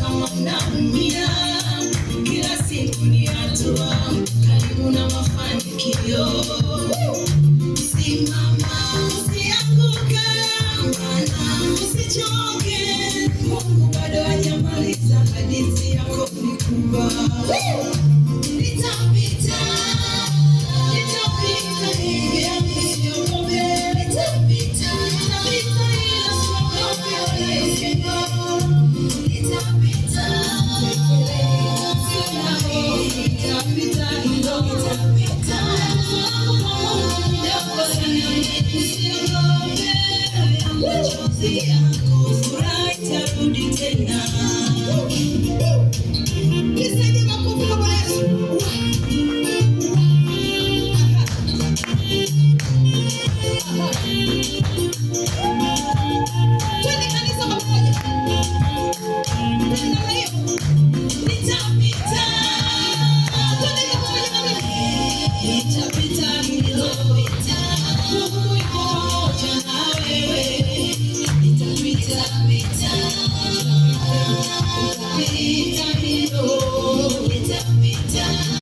kama unaumia, kila siku ni hatua karibu na mafanikio. Simama, usianguke, usichoke, Mungu bado hajamaliza hadithi yako ni kubwa. Nitapita, nitapita hivi usiogope, nitapita, nitapita ila usiogope wala usiogope. Nitapita, nitapita hilo, nitapita. Usiogope, machozi yako furaha itarudi tena. Nisaidie makofi kwa Bwana Yesu. Twende kanisa pamoja. Namna hiyo. Nitapita. Twende pamoja na mimi. Nitapita hilo.